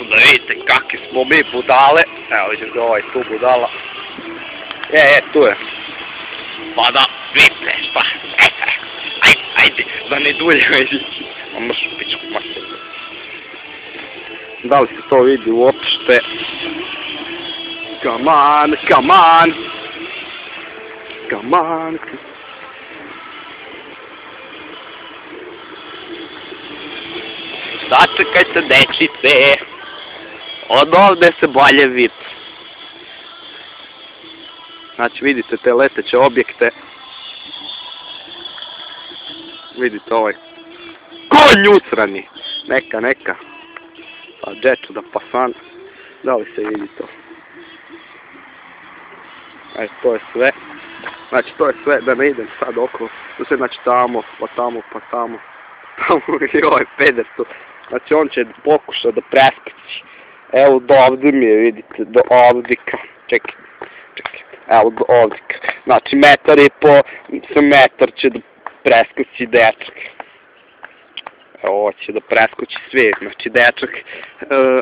eto da vidite kakvi smo mi budale. Evo vidim ga ovaj tu budala. Tu je. Pa da vidite, pa. Ajde, da ne dulje vidi. A mršu pičku mater. Da li se to vidi uopšte? Come on, come on. Come on. Sačekajte dečice. Od ovde se bolje vidi. Znači vidite te leteće objekte. Vidite ovaj konj usrani. Neka. Pa džeču da pasan. Da li se vidi to? To je sve. Znači to je sve, da ne idem sad okolo. Tu se znači tamo, pa tamo. Tamo i ovaj peder tu. Znači on će pokušati da preskači. Evo do ovdje mi je, vidite, do ovdika. Čekaj. Evo do ovdika. Znači metar i po, sa metar će da preskači dečak. Evo će da preskoči svi. Znači dečak,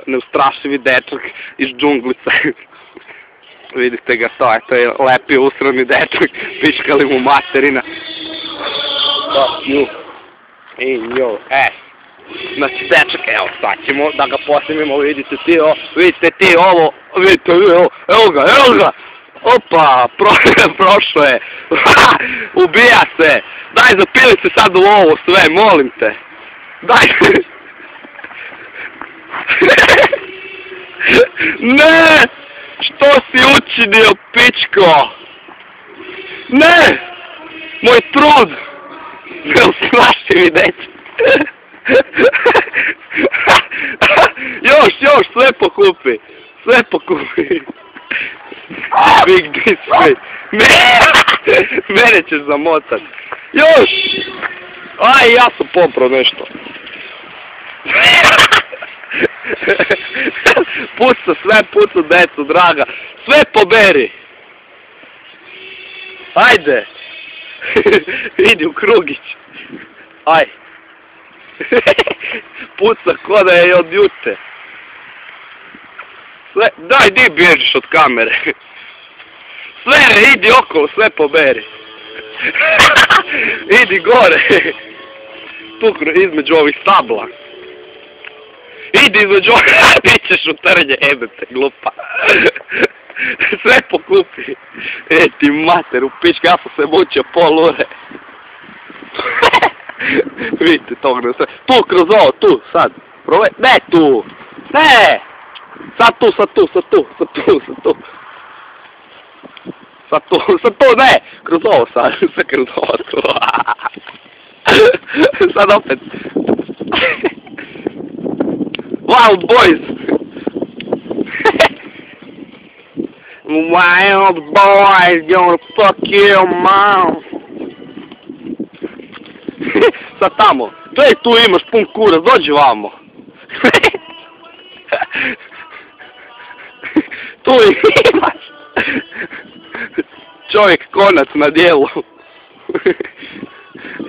neustrašivi dečak iz džunglica. Vidite ga, to je lepi usrani dečak. Piškali mu materina. Znači dečak, evo sad ćemo da ga posnimimo, vidite ti ovo, evo ga, opa, prošlo je, ubija se, daj zapili se sad u ovo sve, molim te, daj, ne, što si učinio, pičko, ne, moj trud, neustraši mi dečak. Još, sve pokupi. Big display. Mene ćeš zamotat. Još! Aj, ja sam poprao nešto. Puca, decu, draga. Sve poberi. Ajde. Idi u krugić. Aj. Puca ko da je od jute. Daj, di bježiš od kamere. Sve, idi okolo, sve poberi. Idi gore. Tu između ovih stabla. Idi između ovih, ti ćeš u trnje, jebete, glupa. Sve pokupi. Ti mater, u pička, ja sam se mučio pol ure. Vidite tog ne sve. Tu kroz ovo, tu, sad. Ne tu. Ne. Sad tu, ne. Kroz ovo sad. Sad kroz ovo tu. Sad opet. Wild boys. Wild boys gonna fuck your mom. Sad tamo, tu imaš pun kurac, dođi vamo. Tu imaš. Čovjek konac na dijelu.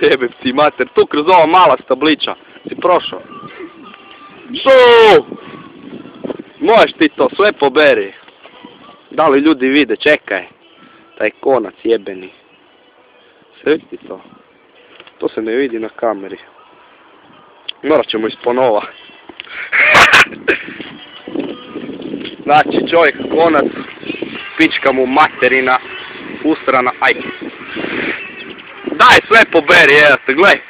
Jebem ti mater, tu kroz ova mala stablića. Si prošao. Možeš ti to, sve poberi. Da li ljudi vide, čekaj. Taj konac jebeni. Sve vidi to. To se ne vidi na kameri. Morat ćemo isponova. Znači čovjek konac, pička mu materina, usrana, aj. Daj sve poberi, evo se, gledaj.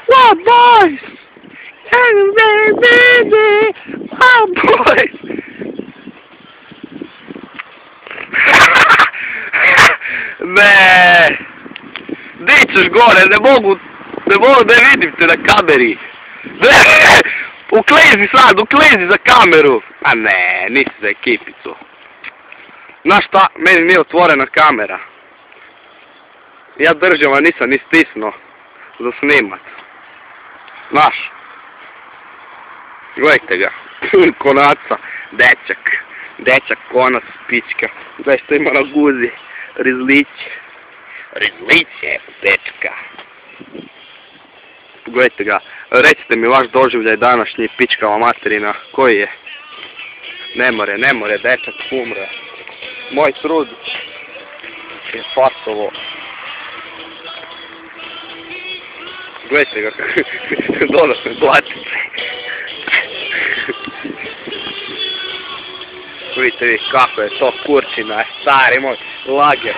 What boys? What boys? Ne. Di ćeš gore, ne mogu da vidim te na kameri. Uklizi za kameru. A ne, nisi za ekipicu. Znaš šta, meni nije otvorena kamera. Ja držam, a nisam ni stisnuo za snimat. Znaš. Gledajte ga. Konaca. Dečak, konac, pička. Gledaj što ima na guzi. Rizliće. Rizliće, dečka. Gledajte ga. Recite mi vaš doživljaj današnji, pičkava materina. Koji je? Ne more, dečak umre. Moj trud je fasovo. Gledajte ga, dodatne blatice. Vidite vi kako je to kurčina, stari moj lager.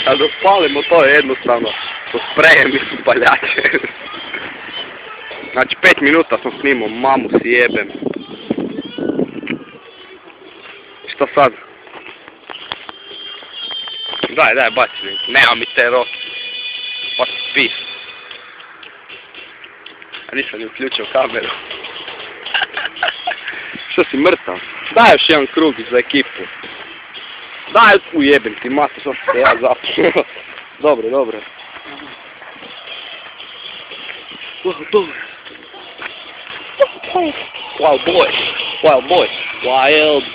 A da spalimo to jednostavno, to sprejem i upaljače. Znači 5 minuta sam snimao, mamu si jebem. Šta sad? Daj, baci mi, nema mi te roke. Pa spi. A nisam ni uključio kameru. Što si mrtav? Daj još jedan krug za ekipu. Daj ujebem ti mato, što se ja zapio. Dobro. Dobro. Wild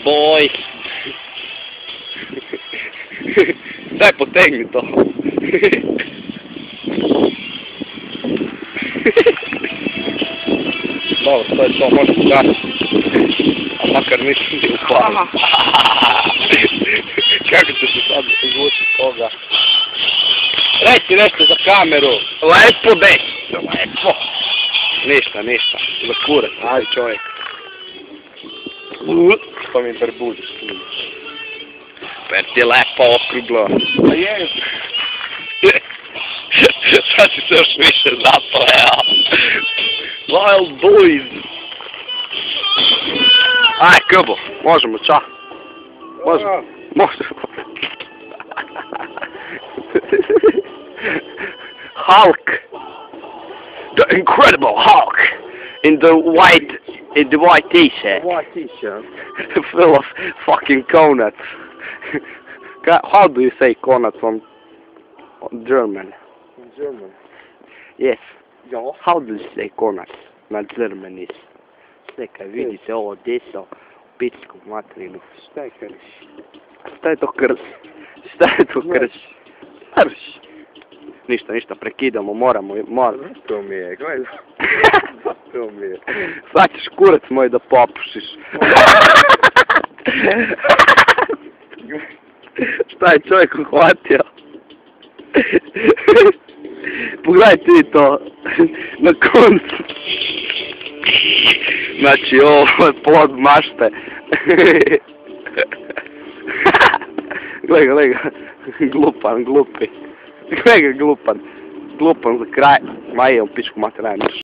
boy. Daj potegni to. Dobro, to je to, možemo gasiti. A makar nisam ti upao. Kako će se sad izvući toga? Reci nešto za kameru. Lepo dej. Lepo. Ništa. Za kurac, aj čovjek. Što mi berbudiš? Per ti je lepo okruglo. A je. Sad si se još više zapleo. Wild boys. Aj, Kubo, možemo, ča. Možemo. Hulk. The Incredible Hulk. In the white t-shirt. White t-shirt. Full of fucking conuts. How do you say conuts on German? In German. Yes. Ja. How do you say conuts na Germanis? Čekaj, vidite ovo desa u pičku materinu. Šta je krš? Šta je to krš? Krš. Ništa, prekidamo, moramo. To mi je, gledaj. To mi je. Sad ćeš kurac moj da popušiš. Šta je čovjek uhvatio? Pogledaj ti to. Na koncu. Znači ovo je plod mašte. Gledaj ga. Glupi. Gledaj ga glupan za kraj. Ma je u pičku materinu.